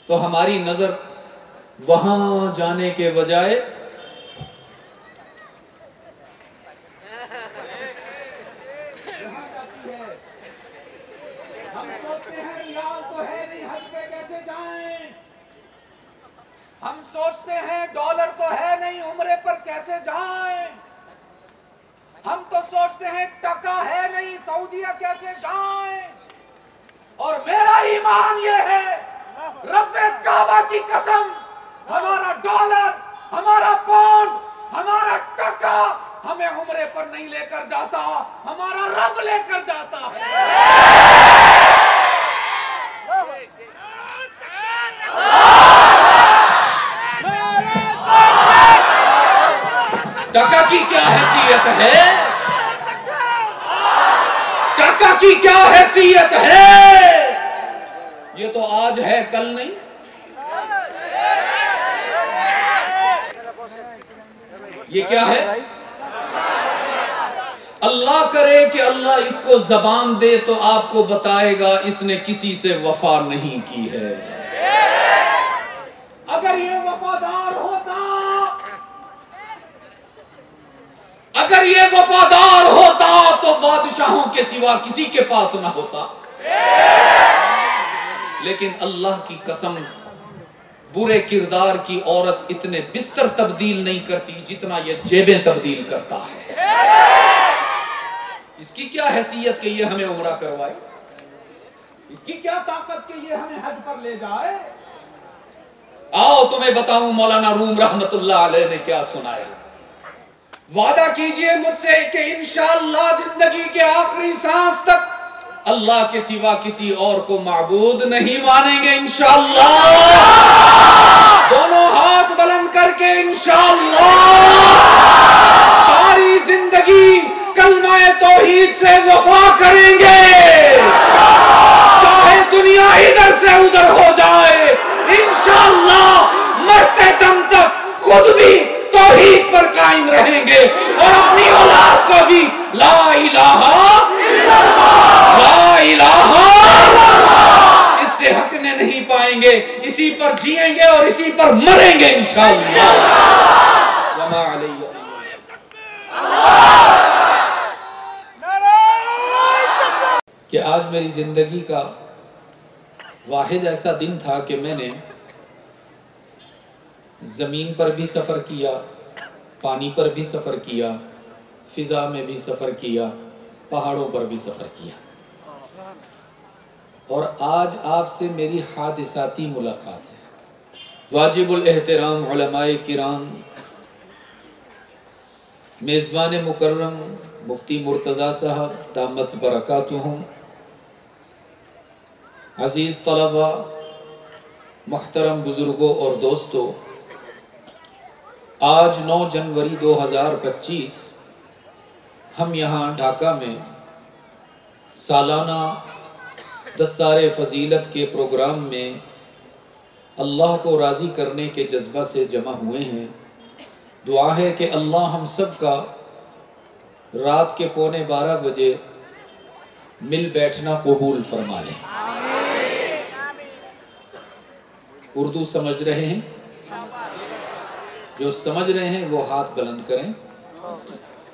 تو ہماری نظر وہاں جانے کے بجائے یہاں جاتی ہے۔ ہم سوچتے ہیں ریال تو ہے نہیں، حج پہ کیسے جائیں؟ ہم سوچتے ہیں ڈالر تو ہے نہیں، عمرے پر کیسے جائیں؟ ہم تو سوچتے ہیں ٹکا ہے نہیں، سعودیہ کیسے جائیں؟ اور میرا ایمان یہ ہے، رب کعبہ کی قسم، ہمارا ڈالر، ہمارا پاؤنڈ، ہمارا ٹکا ہمیں عمرے پر نہیں لے کر جاتا، ہمارا رب لے کر جاتا ہے۔ ٹکا کی کیا حیثیت ہے؟ ٹکا کی کیا حیثیت ہے؟ یہ تو آج ہے کل نہیں۔ یہ کیا ہے؟ اللہ کرے کہ اللہ اس کو زبان دے تو آپ کو بتائے گا اس نے کسی سے وفا نہیں کی ہے۔ اگر یہ وفادار ہوتا، اگر یہ وفادار ہوتا تو بادشاہوں کے سوا کسی کے پاس نہ ہوتا۔ لیکن اللہ کی قسم، برے کردار کی عورت اتنے بستر تبدیل نہیں کرتی جتنا یہ جیبیں تبدیل کرتا ہے۔ اس کی کیا حیثیت کہ یہ ہمیں عمرہ کروائے؟ اس کی کیا طاقت کہ یہ ہمیں حج پر لے جائے؟ آؤ تمہیں بتاؤں مولانا روم رحمت اللہ علیہ نے کیا سنایا۔ وعدہ کیجئے مجھ سے کہ انشاءاللہ زندگی کے آخری سانس تک اللہ کے سوا کسی اور کو معبود نہیں مانیں گے انشاءاللہ۔ دونوں ہاتھ بلند کر کے انشاءاللہ ساری زندگی کلمہ توحید سے وفا کریں گے، چاہے دنیا ادھر سے ادھر ہو جائے، انشاءاللہ مرتے دم تک خود بھی توحید پر قائم رہیں گے اور اپنی اولاد کو بھی لا الہ الا اللہ، لا الہ الا اللہ اس سے ہٹنے نہیں پائیں گے، اسی پر جیئیں گے اور اسی پر مریں گے انشاءاللہ۔ وما علیہ کہ آج میری زندگی کا واحد ایسا دن تھا کہ میں نے زمین پر بھی سفر کیا، پانی پر بھی سفر کیا، فضا میں بھی سفر کیا، پہاڑوں پر بھی سفر کیا، اور آج آپ سے میری حادثاتی ملاقات ہے۔ واجب الاحترام علماء کرام، میزبان مکرم مفتی مرتضی صاحب دامت برکاتہم، عزیز طلبہ، محترم بزرگوں اور دوستوں، آج 9 جنوری 2025 ہم یہاں ڈھاکہ میں سالانہ دستار فضیلت کے پروگرام میں اللہ کو راضی کرنے کے جذبہ سے جمع ہوئے ہیں۔ دعا ہے کہ اللہ ہم سب کا رات کے 11:15 بجے مل بیٹھنا قبول فرما لے۔ اردو سمجھ رہے ہیں؟ جو سمجھ رہے ہیں وہ ہاتھ بلند کریں۔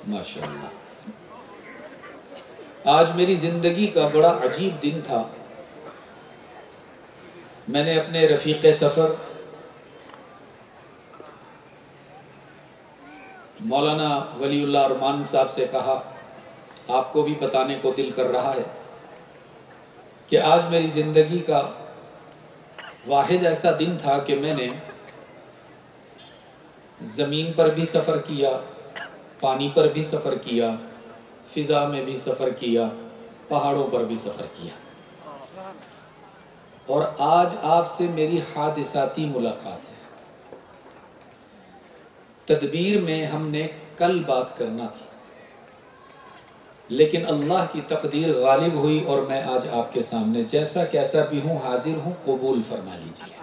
ماشاءاللہ۔ آج میری زندگی کا بڑا عجیب دن تھا۔ میں نے اپنے رفیق سفر مولانا ولی اللہ ارمان صاحب سے کہا، آپ کو بھی بتانے کو دل کر رہا ہے کہ آج میری زندگی کا واحد ایسا دن تھا کہ میں نے زمین پر بھی سفر کیا، پانی پر بھی سفر کیا، فضا میں بھی سفر کیا، پہاڑوں پر بھی سفر کیا، اور آج آپ سے میری حادثاتی ملاقات ہے۔ تدبیر میں ہم نے کل بات کرنا تھی، لیکن اللہ کی تقدیر غالب ہوئی اور میں آج آپ کے سامنے جیسا کیسا بھی ہوں حاضر ہوں، قبول فرما لیجیے۔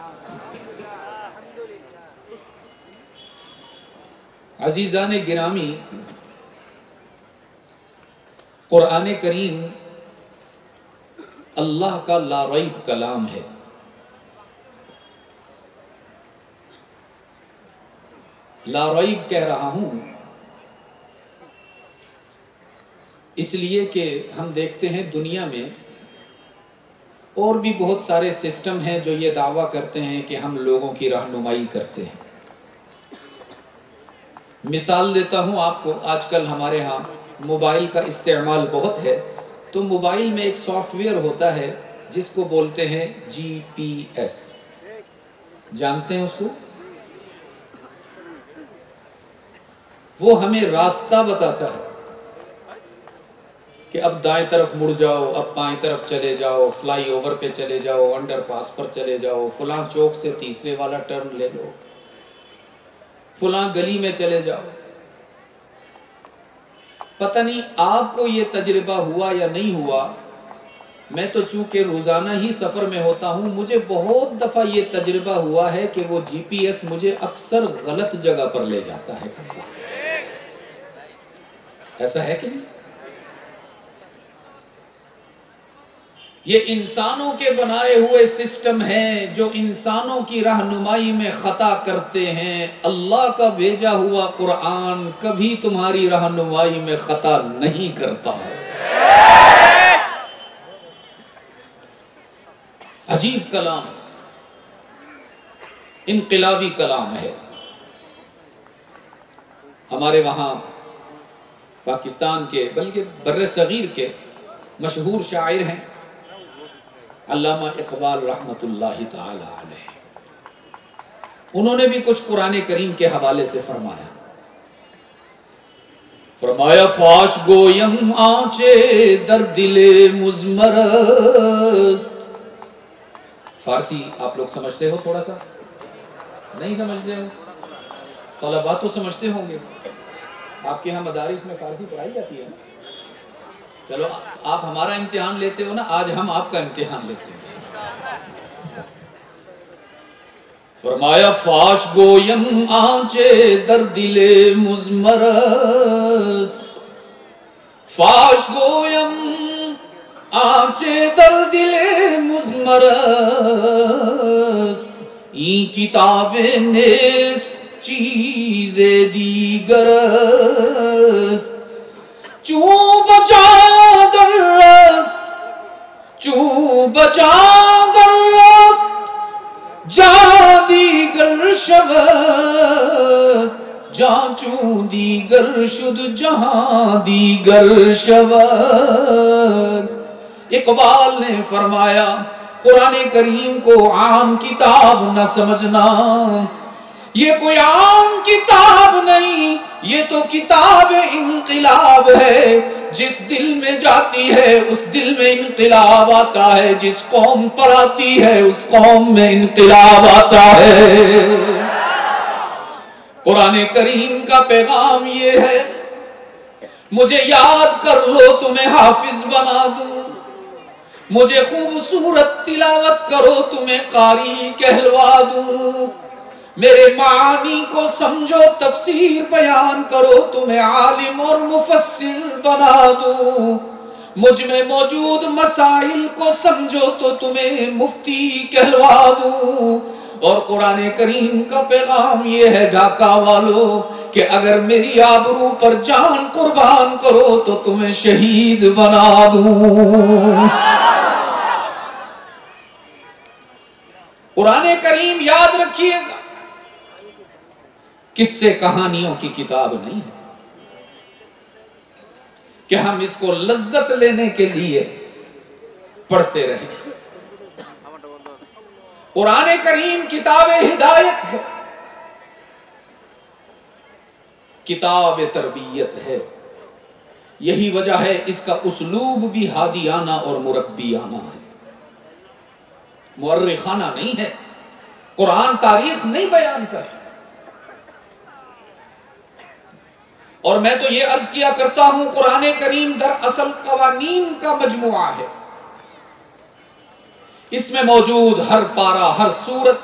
عزیزان گرامی، قرآن کریم اللہ کا لا ریب کلام ہے۔ لا ریب کہہ رہا ہوں اس لیے کہ ہم دیکھتے ہیں دنیا میں اور بھی بہت سارے سسٹم ہیں جو یہ دعویٰ کرتے ہیں کہ ہم لوگوں کی رہنمائی کرتے ہیں. مثال دیتا ہوں آپ کو. آج کل ہمارے ہاں موبائل کا استعمال بہت ہے، تو موبائل میں ایک سافٹ ویئر ہوتا ہے جس کو بولتے ہیں GPS. جانتے ہیں اس کو؟ وہ ہمیں راستہ بتاتا ہے کہ اب دائیں طرف مڑ جاؤ، اب بائیں طرف چلے جاؤ، فلائی اوور پہ چلے جاؤ، انڈر پاس پر چلے جاؤ، فلاں چوک سے تیسرے والا ٹرن لے لو، فلاں گلی میں چلے جاؤ. پتہ نہیں آپ کو یہ تجربہ ہوا یا نہیں ہوا. میں تو چونکہ روزانہ ہی سفر میں ہوتا ہوں، مجھے بہت دفعہ یہ تجربہ ہوا ہے کہ وہ GPS مجھے اکثر غلط جگہ پر لے جاتا ہے. ایسا ہے کہ نہیں؟ یہ انسانوں کے بنائے ہوئے سسٹم ہیں جو انسانوں کی رہنمائی میں خطا کرتے ہیں. اللہ کا بھیجا ہوا قرآن کبھی تمہاری رہنمائی میں خطا نہیں کرتا ہے. عجیب کلام، انقلابی کلام ہے. ہمارے وہاں پاکستان کے بلکہ بر صغیر کے مشہور شاعر ہیں علامہ اقبال رحمت اللہ تعالی علیہ. انہوں نے بھی کچھ قرآن کریم کے حوالے سے فرمایا فاش گویم آنچے در دل مزمرست. فارسی آپ لوگ سمجھتے ہو؟ تھوڑا سا نہیں سمجھتے ہو؟ طلباء تو سمجھتے ہوں گے، آپ کے ہاں مدارس میں فارسی پڑھائی جاتی ہے نا. چلو آپ ہمارا امتحان لیتے ہو نا، آج ہم آپ کا امتحان لیتے ہیں. فرمایا فاش گویم آنچے در دل مزمرست، فاش گویم آنچے در دل مزمرست، این کتاب نیست چیز دیگرست. چون بجا در رفت، چون بجا در رفت جا دیگر شود، جا چون دیگر شد جہاں دیگر شود. اقبال نے فرمایا قرآن کریم کو عام کتاب نہ سمجھنا. یہ کوئی عام کتاب نہیں، یہ تو کتاب انقلاب ہے. جس دل میں جاتی ہے اس دل میں انقلاب آتا ہے، جس قوم پر آتی ہے اس قوم میں انقلاب آتا ہے. قرآن کریم کا پیغام یہ ہے، مجھے یاد کر لو تمہیں حافظ بنا دوں، مجھے خوبصورت تلاوت کرو تمہیں قاری کہلوا دوں، میرے معانی کو سمجھو تفسیر بیان کرو تمہیں عالم اور مفسر بنا دوں، مجھ میں موجود مسائل کو سمجھو تو تمہیں مفتی کہلوا دوں. اور قرآن کریم کا پیغام یہ ہے ڈھاکہ والو کہ اگر میری آبرو پر جان قربان کرو تو تمہیں شہید بنا دوں. قرآن کریم یاد رکھیے گا قصے کہانیوں کی کتاب نہیں ہے کہ ہم اس کو لذت لینے کے لیے پڑھتے رہیں. قرآن کریم کتاب ہدایت ہے، کتاب تربیت ہے. یہی وجہ ہے اس کا اسلوب بھی ہادیانہ اور مربیانہ ہے، مورخانہ نہیں ہے. قرآن تاریخ نہیں بیان کرتا. اور میں تو یہ عرض کیا کرتا ہوں قرآن کریم دراصل قوانین کا مجموعہ ہے. اس میں موجود ہر پارہ، ہر سورت،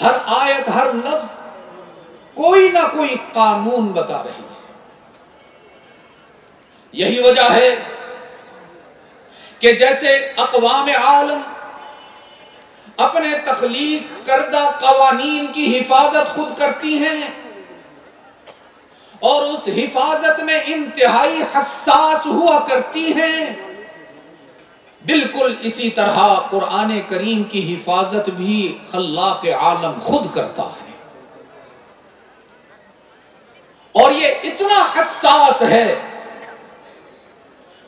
ہر آیت، ہر لفظ کوئی نہ کوئی قانون بتا رہی ہے. یہی وجہ ہے کہ جیسے اقوام عالم اپنے تخلیق کردہ قوانین کی حفاظت خود کرتی ہیں، اور اس حفاظت میں انتہائی حساس ہوا کرتی ہیں۔ بالکل اسی طرح قرآن کریم کی حفاظت بھی خلاق عالم خود کرتا ہے، اور یہ اتنا حساس ہے،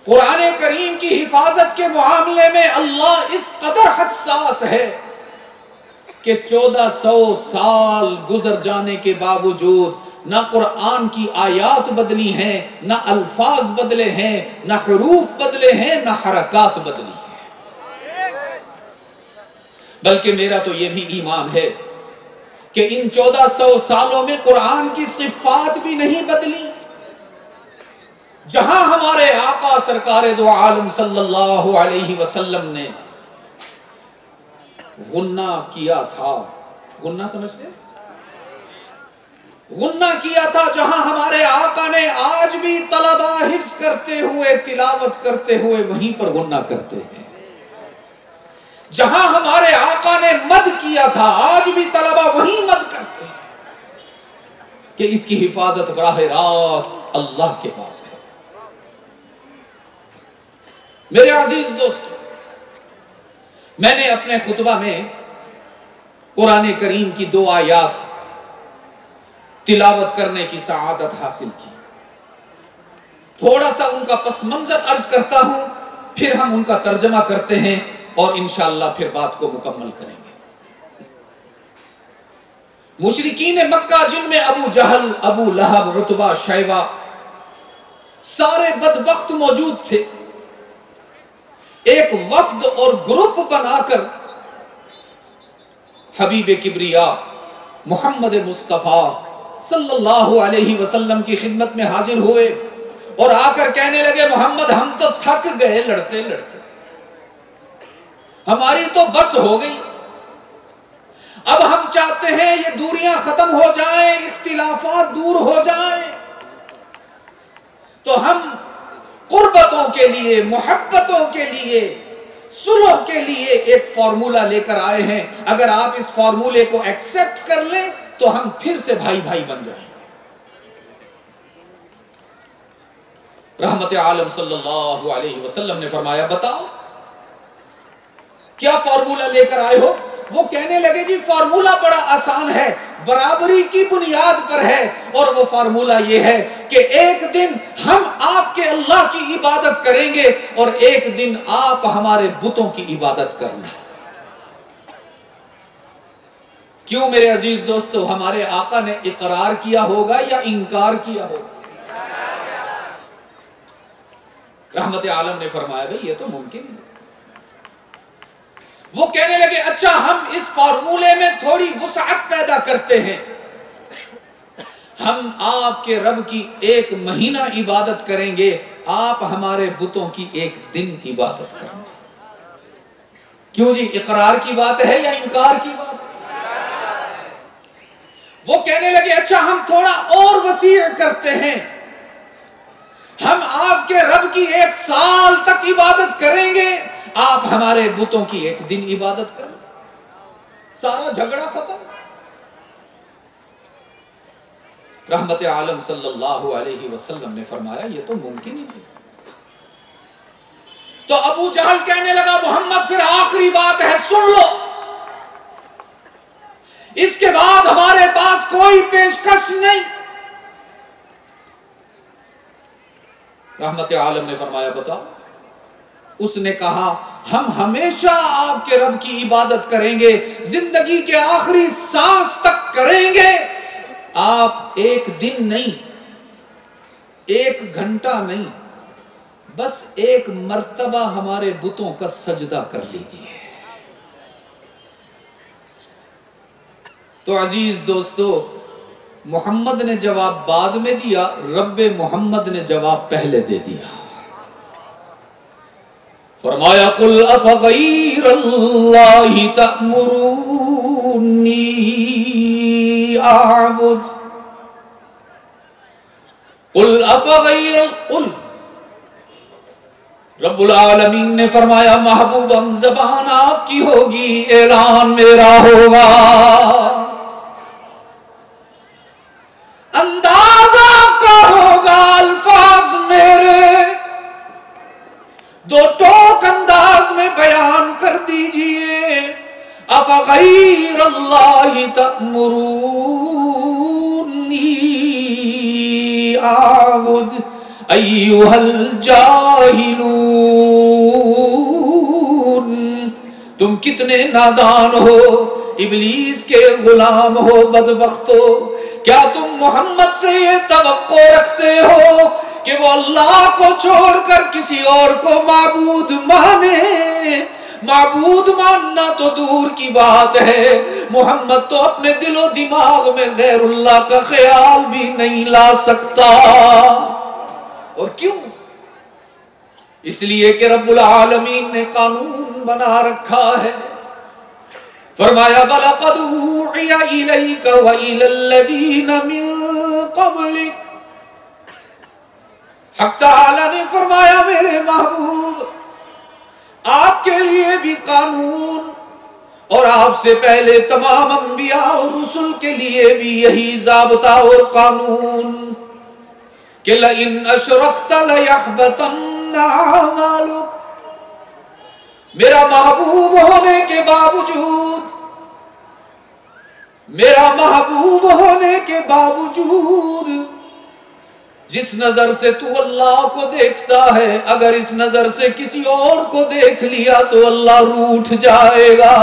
قرآن کریم کی حفاظت کے معاملے میں اللہ اس قدر حساس ہے کہ 1400 سال گزر جانے کے باوجود نہ قرآن کی آیات بدلی ہیں، نہ الفاظ بدلے ہیں، نہ حروف بدلے ہیں، نہ حرکات بدلی ہیں۔ بلکہ میرا تو یہ بھی ایمان ہے کہ ان 1400 سالوں میں قرآن کی صفات بھی نہیں بدلی۔ جہاں ہمارے آقا سرکار دو عالم صلی اللہ علیہ وسلم نے غنہ کیا تھا، غنہ سمجھتے ہیں؟ غنہ کیا تھا، جہاں ہمارے آقا نے آج بھی طلبہ حفظ کرتے ہوئے، تلاوت کرتے ہوئے وہیں پر غنہ کرتے ہیں۔ جہاں ہمارے آقا نے مد کیا تھا، آج بھی طلبہ وہیں مد کرتے ہیں، کہ اس کی حفاظت براہ راست اللہ کے پاس ہے۔ میرے عزیز دوستو، میں نے اپنے خطبہ میں قرآن کریم کی 2 آیات تلاوت کرنے کی سعادت حاصل کی۔ تھوڑا سا ان کا پس منظر عرض کرتا ہوں، پھر ہم ان کا ترجمہ کرتے ہیں اور انشاءاللہ پھر بات کو مکمل کریں گے۔ مشرکین مکہ، جن میں ابو جہل، ابو لہب، عتبہ، شیبہ، سارے بدبخت موجود تھے، ایک وفد اور گروپ بنا کر حبیب کبریا محمد مصطفیٰ صلی اللہ علیہ وسلم کی خدمت میں حاضر ہوئے اور آ کر کہنے لگے، محمد ہم تو تھک گئے لڑتے لڑتے، ہماری تو بس ہو گئی، اب ہم چاہتے ہیں یہ دوریاں ختم ہو جائیں، اختلافات دور ہو جائیں، تو ہم قربتوں کے لیے، محبتوں کے لیے، صلح کے لیے ایک فارمولہ لے کر آئے ہیں، اگر آپ اس فارمولے کو ایکسپٹ کر لیں تو ہم پھر سے بھائی بھائی بن جائیں۔ رحمت عالم صلی اللہ علیہ وسلم نے فرمایا، بتاؤ کیا فارمولہ لے کر آئے ہو؟ وہ کہنے لگے، جی فارمولہ بڑا آسان ہے، برابری کی بنیاد پر ہے، اور وہ فارمولہ یہ ہے کہ ایک دن ہم آپ کے اللہ کی عبادت کریں گے اور ایک دن آپ ہمارے بتوں کی عبادت کرنا۔ کیوں میرے عزیز دوستو، ہمارے آقا نے اقرار کیا ہوگا یا انکار کیا ہوگا؟ رحمت عالم نے فرمایا، بھئی یہ تو ممکن ہے۔ وہ کہنے لگے، اچھا ہم اس فارمولے میں تھوڑی وسعت پیدا کرتے ہیں، ہم آپ کے رب کی 1 مہینہ عبادت کریں گے، آپ ہمارے بتوں کی 1 دن عبادت کریں گے۔ کیوں جی، اقرار کی بات ہے یا انکار کی بات ہے؟ وہ کہنے لگے، اچھا ہم تھوڑا اور وسیع کرتے ہیں، ہم آپ کے رب کی 1 سال تک عبادت کریں گے، آپ ہمارے بتوں کی 1 دن عبادت کریں۔ سارا جھگڑا ختم۔ رحمت عالم صلی اللہ علیہ وسلم نے فرمایا، یہ تو ممکن ہی نہیں۔ تو ابو جہل کہنے لگا، محمد پھر آخری بات ہے، سن لو، اس کے بعد ہمارے پاس کوئی پیشکش نہیں۔ رحمت عالم نے فرمایا، بتاؤ۔ اس نے کہا، ہم ہمیشہ آپ کے رب کی عبادت کریں گے، زندگی کے آخری سانس تک کریں گے، آپ 1 دن نہیں، 1 گھنٹہ نہیں، بس 1 مرتبہ ہمارے بتوں کا سجدہ کر لیجئے۔ تو عزیز دوستو، محمد نے جواب بعد میں دیا، رب محمد نے جواب پہلے دے دیا۔ فرمایا، قُلْ أَفَغَيْرَ اللَّهِ تَأْمُرُونِّي أَعْبُدُ قُلْ أَفَغَيْرَ رب العالمین نے فرمایا، محبوبم زبان آپ کی ہوگی، اعلان میرا ہوگا، اندازہ اللہ تأمرونی اعبد ایھا الجاہلون، تم کتنے نادان ہو، ابلیس کے غلام ہو، بدبخت ہو، کیا تم محمد سے یہ توقع رکھتے ہو کہ وہ اللہ کو چھوڑ کر کسی اور کو معبود مانے؟ معبود ماننا تو دور کی بات ہے، محمد تو اپنے دل و دماغ میں غیر اللہ کا خیال بھی نہیں لا سکتا۔ اور کیوں؟ اس لیے کہ رب العالمین نے قانون بنا رکھا ہے۔ فرمایا وَلَقَدْ أُوحِيَ إِلَيْكَ وَإِلَى الَّذِينَ مِن قَبْلِكَ، حق تعالی نے فرمایا میرے محبوب آپ کے لیے بھی قانون، اور آپ سے پہلے تمام انبیاء اور رسل کے لیے بھی یہی ضابطہ اور قانون کہ لَإِنْ أَشْرَكْتَ لَيَحْبَطَنَّ أَعْمَالُكَ، میرا محبوب ہونے کے باوجود، میرا محبوب ہونے کے باوجود جس نظر سے تو اللہ کو دیکھتا ہے، اگر اس نظر سے کسی اور کو دیکھ لیا تو اللہ روٹھ جائے گا۔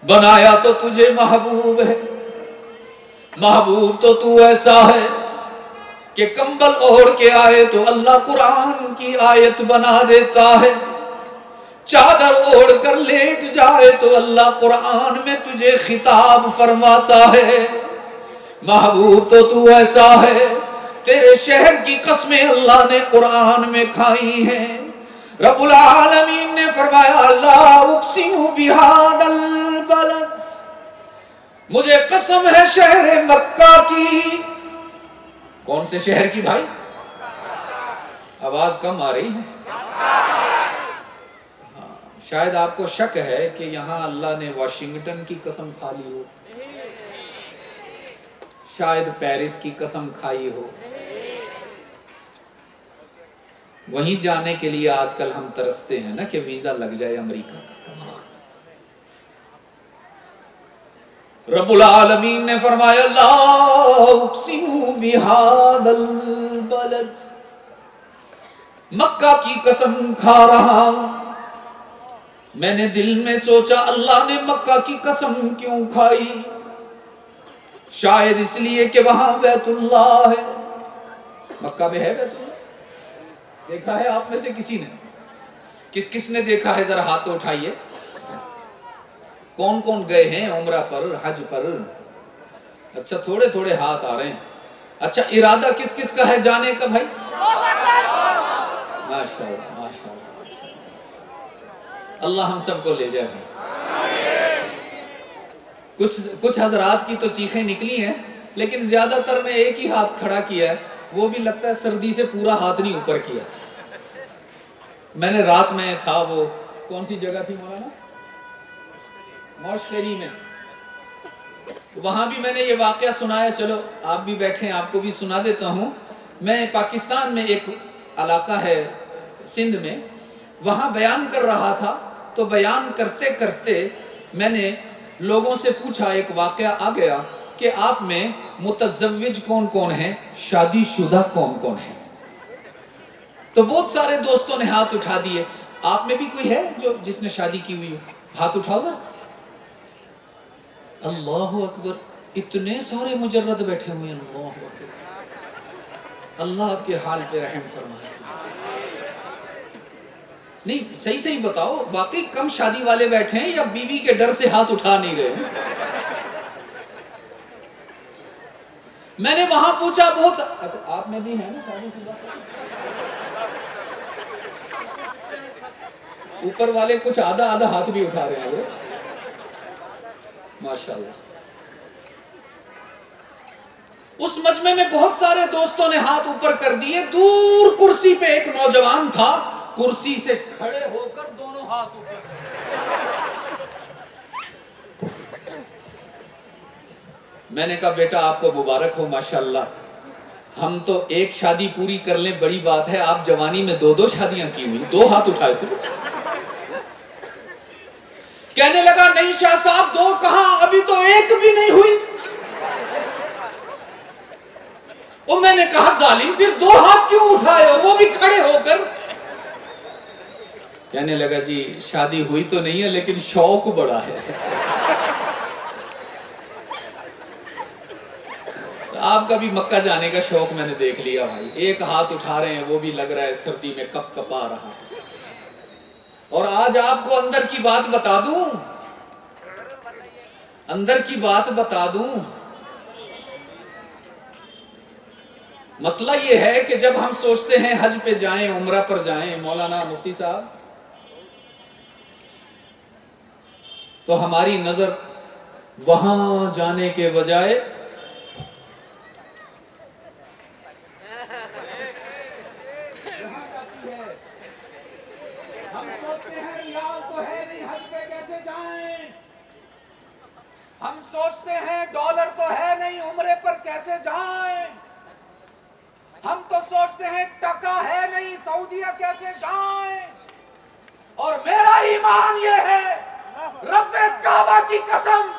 بنایا تو تجھے محبوب ہے، محبوب تو ایسا ہے کہ کمبل اوڑھ کے آئے تو اللہ قرآن کی آیت بنا دیتا ہے، چادر اوڑھ کر لیٹ جائے تو اللہ قرآن میں تجھے خطاب فرماتا ہے۔ محبوب تو ایسا ہے، تیرے شہر کی قسمیں اللہ نے قرآن میں کھائی ہیں۔ رب العالمین نے فرمایا لا اقسم بہذا البلد، مجھے قسم ہے شہر مکہ کی۔ کون سے شہر کی بھائی؟ آواز کم آ رہی ہے؟ شاید آپ کو شک ہے کہ یہاں اللہ نے واشنگٹن کی قسم کھا لی ہو، شاید پیرس کی قسم کھائی ہو۔ وہیں جانے کے لیے آج کل ہم ترستے ہیں نا کہ ویزا لگ جائے امریکہ کا۔ رب العالمین نے فرمایا لا اقسم بہذا البلد، مکہ کی قسم کھا رہا ہوں۔ میں نے دل میں سوچا اللہ نے مکہ کی قسم کیوں کھائی؟ شاید اس لیے کہ وہاں بیت اللہ ہے۔ مکہ میں ہے بیت اللہ؟ دیکھا ہے آپ میں سے کسی نے؟ کس کس نے دیکھا ہے ذرا ہاتھ اٹھائیے۔ کون کون گئے ہیں عمرہ پر، حج پر؟ اچھا تھوڑے تھوڑے ہاتھ آ رہے ہیں۔ اچھا ارادہ کس کس کا ہے جانے کا بھائی؟ ماشاءاللہ ماشاءاللہ، اللہ ہم سب کو لے جائے۔ کچھ حضرات کی تو چیخیں نکلی ہیں، لیکن زیادہ تر نے ایک ہی ہاتھ کھڑا کیا ہے، وہ بھی لگتا ہے سردی سے پورا ہاتھ نہیں اوپر کیا۔ میں نے رات میں تھا، وہ کون سی جگہ تھی مولانا؟ موش خیری میں، وہاں بھی میں نے یہ واقعہ سنایا۔ چلو آپ بھی بیٹھیں، آپ کو بھی سنا دیتا ہوں۔ میں پاکستان میں ایک علاقہ ہے سندھ میں، وہاں بیان کر رہا تھا، تو بیان کرتے کرتے میں نے لوگوں سے پوچھا، ایک واقعہ آ گیا کہ آپ میں متزوج کون کون ہیں، شادی شدہ کون کون ہیں؟ تو بہت سارے دوستوں نے ہاتھ اٹھا دیے۔ آپ میں بھی کوئی ہے جس نے شادی کی ہوئی ہو؟ ہاتھ اٹھاؤ گا؟ اللہ اکبر، اتنے سارے مجرد بیٹھے ہوئے ہیں۔ اللہ اکبر، اللہ آپ کے حال پہ رحم فرمائے۔ نہیں صحیح بتاؤ، باقی کم شادی والے بیٹھے ہیں یا بیوی کے ڈر سے ہاتھ اٹھا نہیں رہے؟ میں نے وہاں پوچھا بہت آپ میں بھی ہیں نا شادی شدہ؟ اوپر والے کچھ آدھا ہاتھ بھی اٹھا رہے ہیں ماشاءاللہ۔ اس مجمع میں بہت سارے دوستوں نے ہاتھ اوپر کر دیے۔ دور کرسی پہ ایک نوجوان تھا، کرسی سے کھڑے ہو کر دونوں ہاتھ اوپر۔ میں نے کہا بیٹا آپ کو مبارک ہو، ماشاءاللہ، ہم تو ایک شادی پوری کر لیں بڑی بات ہے، آپ جوانی میں دو شادیاں کی ہوئی، 2 ہاتھ اٹھائے تھے۔ کہنے لگا نہیں شاہ صاحب دو کہاں، ابھی تو ایک بھی نہیں ہوئی۔ اور میں نے کہا ظالم پھر دو ہاتھ کیوں اٹھائے ہو، وہ بھی کھڑے ہو کر؟ کہنے لگا جی شادی ہوئی تو نہیں ہے لیکن شوق بڑا ہے۔ آپ کا بھی مکہ جانے کا شوق میں نے دیکھ لیا بھائی، ایک ہاتھ اٹھا رہے ہیں وہ بھی لگ رہا ہے سردی میں کپ کپا رہا ہے۔ اور آج آپ کو اندر کی بات بتا دوں، اندر کی بات بتا دوں، مسئلہ یہ ہے کہ جب ہم سوچتے ہیں حج پہ جائیں، عمرہ پر جائیں مولانا مفتی صاحب، تو ہماری نظر وہاں جانے کے بجائے ہم سوچتے ہیں ریال تو ہے نہیں حج پہ کیسے جائیں، ہم سوچتے ہیں ڈالر تو ہے نہیں عمرے پر کیسے جائیں، ہم تو سوچتے ہیں ٹکا ہے نہیں سعودیہ کیسے جائیں۔ اور میرا ایمان یہ ہے رب کعبہ کی قسم،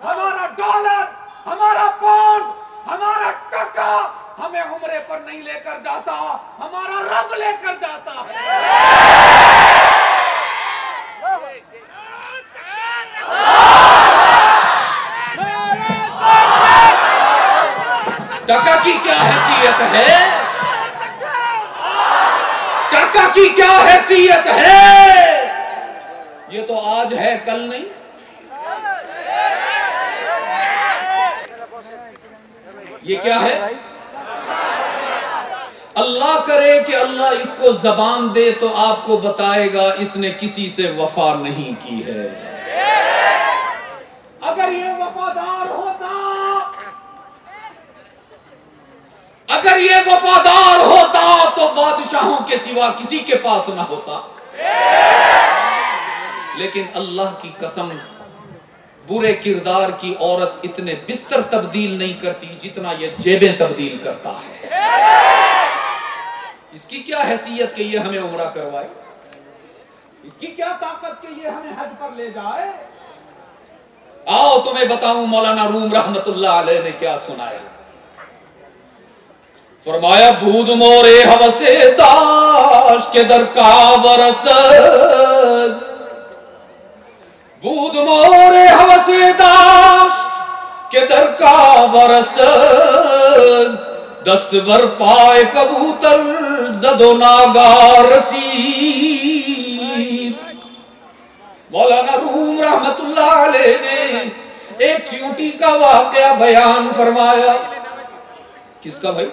ہمارا ڈالر، ہمارا پاؤنڈ، ہمارا ٹکا ہمیں عمرے پر نہیں لے کر جاتا، ہمارا رب لے کر جاتا ہے۔ ٹکا کی کیا حیثیت ہے، ٹکا کی کیا حیثیت ہے، یہ تو آج ہے کل نہیں۔ یہ کیا ہے؟ اللہ کرے کہ اللہ اس کو زبان دے تو آپ کو بتائے گا اس نے کسی سے وفا نہیں کی ہے۔ اگر یہ وفادار ہوتا، اگر یہ وفادار ہوتا تو بادشاہوں کے سوا کسی کے پاس نہ ہوتا، لیکن اللہ کی قسم برے کردار کی عورت اتنے بستر تبدیل نہیں کرتی جتنا یہ جیبیں تبدیل کرتا ہے۔ اس کی کیا حیثیت کہ یہ ہمیں عمرہ کروائے، اس کی کیا طاقت کہ یہ ہمیں حج پر لے جائے۔ آؤ تمہیں بتاؤں مولانا روم رحمت اللہ علیہ نے کیا سنایا۔ فرمایا بود مورے حوث داشت کے در کا برسد، بود مورے حوث داشت کے در کا برسد، دست بر پائے کبوتر زد و ناگار رسید۔ مولانا روم رحمت اللہ علیہ نے ایک چیونٹی کا واقعہ بیان فرمایا۔ کس کا بھائی؟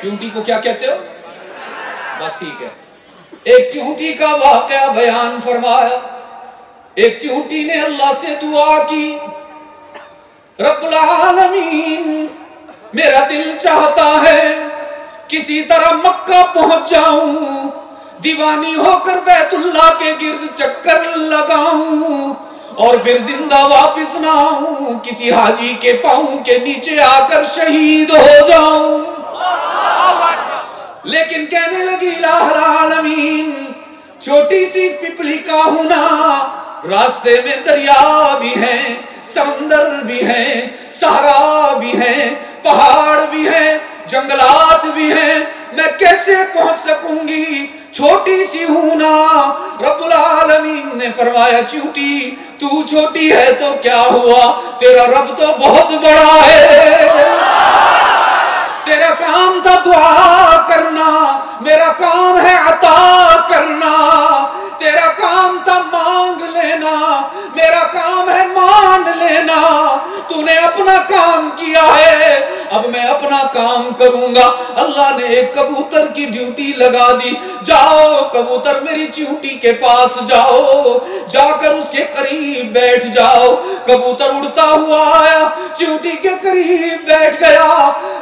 چیونٹی کو کیا کہتے ہو؟ بس ٹھیک ہے۔ ایک چیونٹی کا واقعہ بیان فرمایا۔ ایک چیونٹی نے اللہ سے دعا کی، رب العالمین میرا دل چاہتا ہے کسی طرح مکہ پہنچ جاؤں، دیوانی ہو کر بیت اللہ کے گرد چکر لگاؤں اور پھر زندہ واپس نہ آؤں، کسی حاجی کے پاؤں کے نیچے آ کر شہید ہو جاؤں۔ لیکن کہنے لگی الہ العالمین چھوٹی سی پپلی کا ہونا، راستے میں دریا بھی ہیں، سمندر بھی ہیں، صحرا بھی ہیں، پہاڑ بھی ہیں، جنگلات بھی ہیں، میں کیسے پہنچ سکوں گی، چھوٹی سی ہوں نا۔ رب العالمین نے فرمایا چیونٹی تو چھوٹی ہے تو کیا ہوا، تیرا رب تو بہت بڑا ہے۔ تیرا کام تھا دعا کرنا، میرا کام ہے عطا کرنا، تیرا کام تھا مانگ لینا، میرا کام ہے مان لینا۔ تو نے اپنا کام کیا ہے، اب میں اپنا کام کروں گا۔ اللہ نے ایک کبوتر کی ڈیوٹی لگا دی، جاؤ کبوتر میری چیونٹی کے پاس جاؤ، جا کر اس کے قریب بیٹھ جاؤ۔ کبوتر اڑتا ہوا آیا، چیونٹی کے قریب بیٹھ گیا۔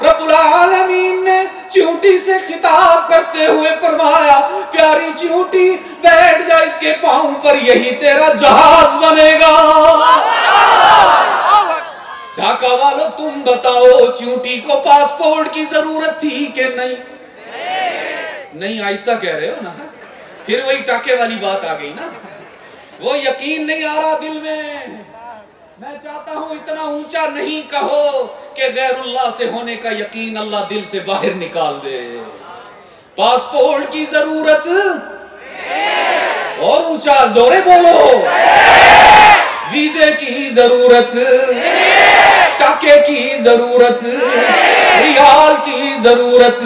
رب العالمین نے چیونٹی سے خطاب کرتے ہوئے فرمایا پیاری چیونٹی بیٹھ جا اس کے پاؤں پر، یہی تیرا جہاز بنے گا۔ ڈھاکہ والو تم بتاؤ چیونٹی کو پاسپورٹ کی ضرورت تھی کہ نہیں؟ نہیں، آہستہ کہہ رہے ہو نا، پھر وہی ٹاکے والی بات آ گئی نا۔ وہ یقین نہیں آ رہا دل میں چاہتا ہوں اتنا اونچا نہیں کہو کہ غیر اللہ سے ہونے کا یقین اللہ دل سے باہر نکال دے. پاسپورٹ کی ضرورت اور اونچا زورے بولو. ویزے کی ضرورت، ٹاکے کی ضرورت، ریال کی ضرورت،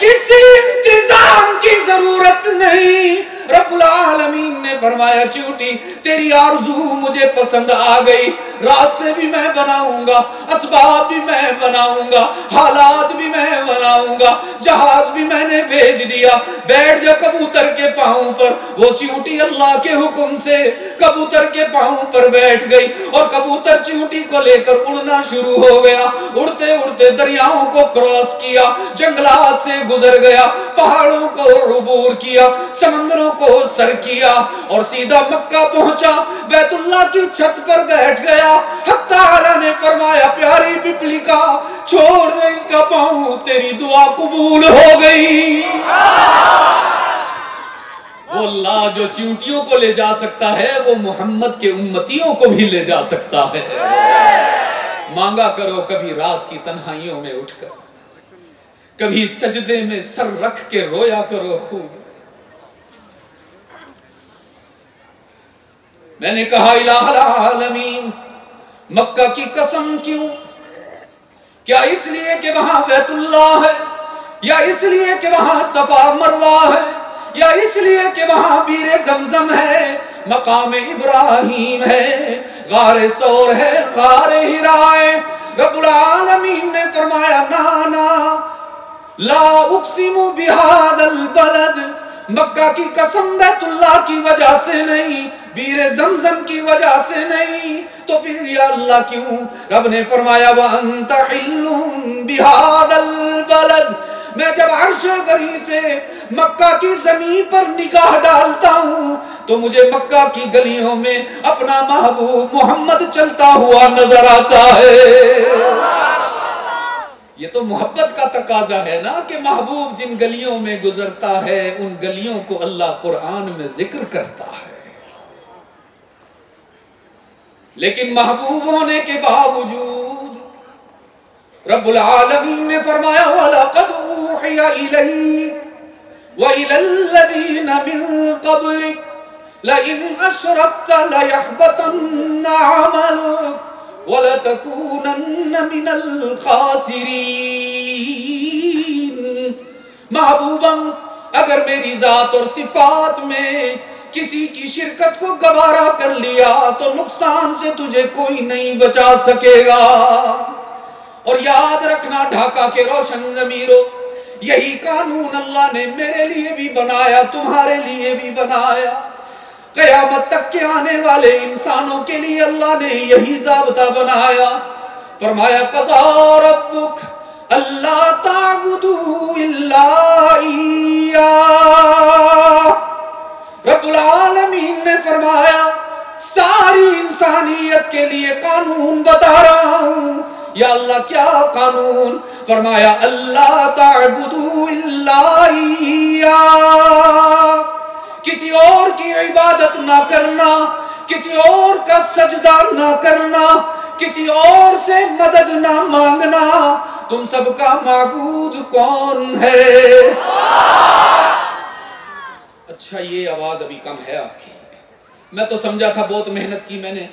کسی انتظام کی ضرورت نہیں. رب العالمین نے فرمایا چیوٹی تیری آرزو مجھے پسند آ گئی، راستے بھی میں بناؤں گا، اسباب بھی میں بناؤں گا، حالات بھی میں بناؤں گا، جہاز بھی میں نے بھیج دیا، بیٹھ جا کبوتر کے پاؤں پر. وہ چیوٹی اللہ کے حکم سے کبوتر کے پاؤں پر بیٹھ گئی اور کبوتر چیوٹی کو لے کر اڑنا شروع ہو گیا. اڑتے اڑتے دریاؤں کو کراس کیا، جنگلات سے گزر گیا، پہاڑوں کو عبور کیا، سمندروں کو سر کیا اور سیدھا مکہ پہنچا، بیت اللہ کی چھت پر بیٹھ گیا. حق تعالی نے فرمایا پیاری پپلی کا چھوڑ دے اس کا پاؤں، تیری دعا قبول ہو گئی. وہ اللہ جو چیونٹیوں کو لے جا سکتا ہے وہ محمد کے امتیوں کو بھی لے جا سکتا ہے. مانگا کرو کبھی رات کی تنہائیوں میں اٹھ کر، کبھی سجدے میں سر رکھ کے رویا کرو خوب. میں نے کہا الہ العالمین مکہ کی قسم کیوں؟ کیا اس لیے کہ وہاں بیت اللہ ہے، یا اس لیے کہ وہاں صفا مروہ ہے، یا اس لیے کہ وہاں بیر زمزم ہے، مقام ابراہیم ہے، غار ثور ہے، غار حرا ہے؟ رب العالمین نے فرمایا نانا لا اقسم بہذا البلد، مکہ کی قسم بیت اللہ کی وجہ سے نہیں، بیر زمزم کی وجہ سے نہیں، تو پھر یا اللہ کیوں؟ رب نے فرمایا وَأَنْتَ حِلٌّ بِهَذَا الْبَلَدِ، میں جب عرش بری سے مکہ کی زمین پر نگاہ ڈالتا ہوں تو مجھے مکہ کی گلیوں میں اپنا محبوب محمد چلتا ہوا نظر آتا ہے. یہ تو محبت کا تقاضا ہے نا کہ محبوب جن گلیوں میں گزرتا ہے ان گلیوں کو اللہ قرآن میں ذکر کرتا ہے. لیکن محبوب ہونے کے باوجود رب العالمین نے فرمایا وَلَقَدْ أُوحِيَ إِلَيْكَ وَإِلَى الَّذِينَ مِن قَبْلِكَ لَئِنْ أَشْرَكْتَ لَيَحْبَطَنَّ عَمَلُكَ وَلَتَكُونَنَّ مِنَ الْخَاسِرِينَ. محبوباً اگر میری ذات اور صفات میں کسی کی شرکت کو گوارا کر لیا تو نقصان سے تجھے کوئی نہیں بچا سکے گا. اور یاد رکھنا ڈھاکہ کے روشن ضمیروں، یہی قانون اللہ نے میرے لیے بھی بنایا، تمہارے لیے بھی بنایا، قیامت تک کے آنے والے انسانوں کے لیے اللہ نے یہی ضابطہ بنایا. فرمایا قضا ربک اللہ تعبدوا الا ایاہ. رب العالمین نے فرمایا ساری انسانیت کے لیے قانون بتا رہا ہوں. یا اللہ کیا قانون؟ فرمایا اللہ تعبدوا الا ایاہ، کسی اور کی عبادت نہ کرنا، کسی اور کا سجدہ نہ کرنا، کسی اور سے مدد نہ مانگنا. تم سب کا معبود کون ہے؟ اچھا یہ آواز ابھی کم ہے آپ کی، میں تو سمجھا تھا بہت محنت کی میں نے،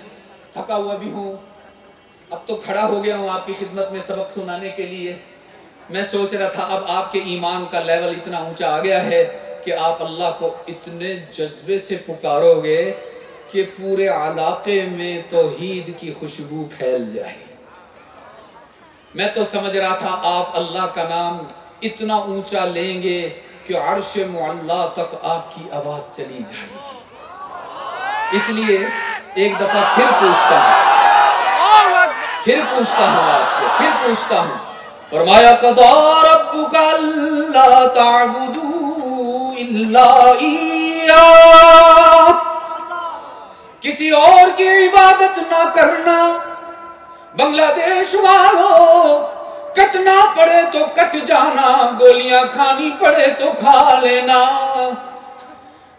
تھکا ہوا بھی ہوں، اب تو کھڑا ہو گیا ہوں آپ کی خدمت میں سبق سنانے کے لیے. میں سوچ رہا تھا اب آپ کے ایمان کا لیول اتنا اونچا آ گیا ہے کہ آپ اللہ کو اتنے جذبے سے پکارو گے کہ پورے علاقے میں توحید کی خوشبو پھیل جائے. میں تو سمجھ رہا تھا آپ اللہ کا نام اتنا اونچا لیں گے کہ عرش معلا تک آپ کی آواز چلی جائے گی. اس لیے ایک دفعہ پھر پوچھتا ہوں آپ سے، پھر پوچھتا ہوں. فرمایا قضا ربک الا تعبدوا الا ایاہ، کسی اور کی عبادت نہ کرنا. بنگلہ دیش والوں کٹنا پڑے تو کٹ جانا، گولیاں کھانی پڑے تو کھا لینا.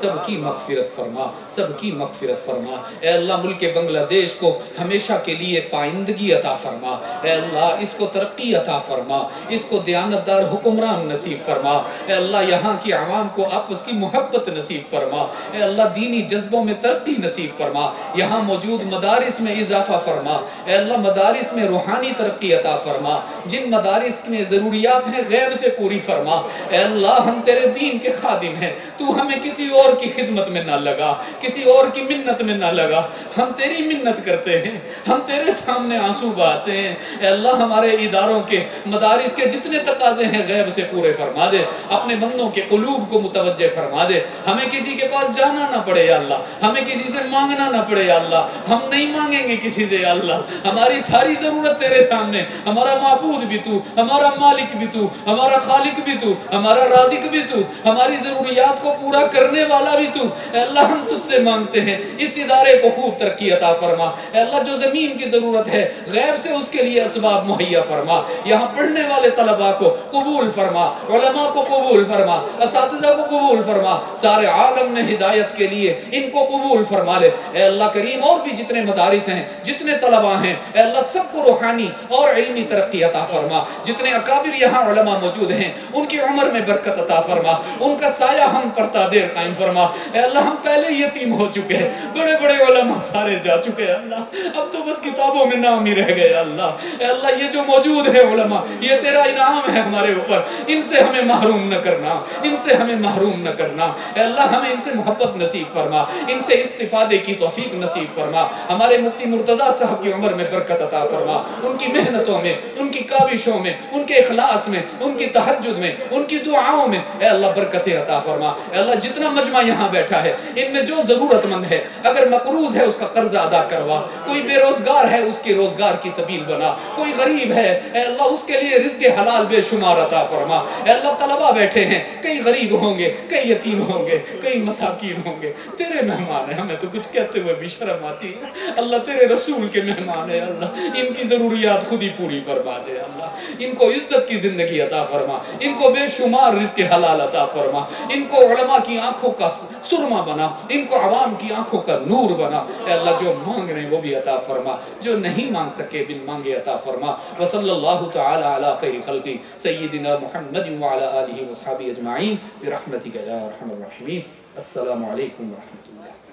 سب کی مغفرت فرما، سب کی مغفرت فرما۔ اے اللہ ملک بنگلہ دیش کو ہمیشہ کے لیے پائندگی عطا فرما، اے اللہ اس کو ترقی عطا فرما، اس کو دیانتدار حکمران نصیب فرما، اے اللہ یہاں کی عوام کو آپس کی محبت نصیب فرما، اے اللہ دینی جذبوں میں ترقی نصیب فرما، یہاں موجود مدارس میں اضافہ فرما، اے اللہ مدارس میں روحانی ترقی عطا فرما، جن مدارس میں ضروریات ہیں غیب سے پوری فرما۔ اے اللہ ہم تیرے دین کے خادم ہیں، تو ہمیں کسی اور کی خدمت میں نہ لگا، کسی اور کی منت میں نہ لگا، ہم تیری منت کرتے ہیں، ہم تیرے سامنے آنسو بہاتے ہیں۔ اے اللہ ہمارے اداروں کے مدارس کے جتنے تقاضے ہیں غیب سے پورے فرما دے، اپنے بندوں کے قلوب کو متوجہ فرما دے، ہمیں کسی کے پاس جانا نہ پڑے یا اللہ، ہمیں کسی سے مانگنا نہ پڑے یا اللہ، ہم نہیں مانگیں گے کسی سے یا اللہ، ہماری ساری ضرورت تیرے سامنے، ہمارا معبود بھی تو، ہمارا مالک بھی تو، ہمارا خالق بھی تو، ہمارا رازق بھی تو، ہماری ضروریات کو پورا کرنے والا بھی تو۔ اے اللہ ہم تجھ سے مانگتے ہیں اس ادارے کو خوب ترقی عطا فرما، اے اللہ جو زمین کی ضرورت ہے غیب سے اس کے لیے اسباب مہیا فرما، یہاں پڑھنے والے طلباء کو قبول فرما، علماء کو قبول فرما، اساتذہ کو قبول فرما، سارے عالم میں ہدایت کے لیے ان کو قبول فرما لے۔ اے اللہ کریم اور بھی جتنے مدارس ہیں، جتنے طلباء ہیں، اے اللہ سب کو روحانی اور علمی ترقی عطا فرما، جتنے اکابر یہاں علماء موجود ہیں ان کی عمر میں برکت عطا فرما، ان کا سایہ ہم پر تا دیر قائم فرما۔ اے اللہ ہم پہلے یتیم ہو چکے ہیں، بڑے بڑے علماء سارے جا چکے ہیں اللہ، اب تو بس کتابوں میں نام ہی رہ گئے اللہ۔ اے اللہ یہ جو موجود ہے علماء، یہ تیرا انعام ہے ہمارے اوپر، ان سے ہمیں محروم نہ کرنا، ان سے ہمیں محروم نہ کرنا۔ اے اللہ ہمیں ان سے محبت نصیب فرما، ان سے استفادے کی توفیق نصیب فرما، ہمارے مفتی مرتضیٰ صاحب کی عمر میں برکت عطا فرما، ان کی محنتوں میں، ان کی کاوشوں میں، ان کے اخلاص میں، ان کی تہجد میں، ان کی دعاؤں میں اے اللہ برکتیں عطا فرما۔ اے اللہ جتنا مجمع یہاں بیٹھا ہے ان میں جو ضرورت مند ہے، اگر مقروض ہے اس کا قرضہ ادا کروا، کوئی بے روزگار ہے اس کی روزگار کی سبیل بنا، کوئی غریب ہے اے اللہ اس کے لیے رزق حلال بے شمار عطا فرما۔ اے اللہ طلباء بیٹھے ہیں، کئی غریب ہوں گے، کئی یتیم ہوں گے، کئی مساکین ہوں گے، تیرے مہمان ہیں، ہمیں تو کچھ کہتے ہوئے بھی شرم آتی ہے اللہ، تیرے رسول کے مہمان ہیں اللہ، ان کی ضروریات خود ہی پوری فرما دے اللہ، ان کو عزت کی زندگی عطا فرما، ان کو بے شمار رزق حلال عطا فرما، ان کو علماء کی آنکھوں کا سرما بنا، ان کو عوام کی آنکھوں کا نور بنا۔ اے اللہ جو مانگ رہے ہیں وہ بھی عطا فرما، جو نہیں مانگ سکے بن مانگے عطا فرما۔ وصلی اللہ تعالی علی خیر خلقی سیدنا محمد وعلی آلہ وصحبہ اجمعین برحمتک یا ارحم الراحمین۔ السلام علیکم ورحمۃ اللہ۔